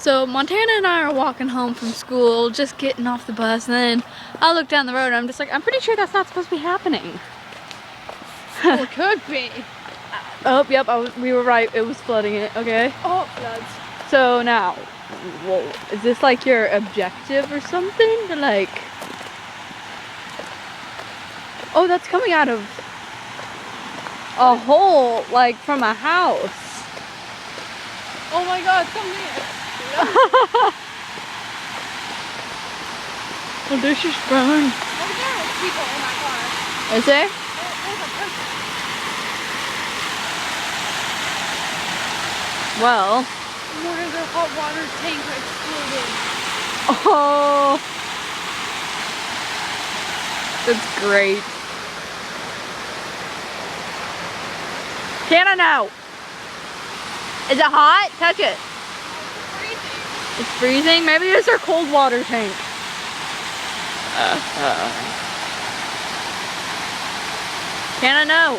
So Montana and I are walking home from school, just getting off the bus, and then I look down the road and I'm just like, I'm pretty sure that's not supposed to be happening. Well, it could be. Oh, yep, we were right. It was flooding it, okay? Oh, it floods. So now, whoa, is this like your objective or something? To like, oh, that's coming out of a hole, like from a house. Oh my God, something. Well, this is burn. Oh, there are people in my car. Is there? There's a person. Well. One of their hot water tank exploded. Oh. That's great. Can I know? Is it hot? Touch it. It's freezing? Maybe it's our cold water tank. Can I know?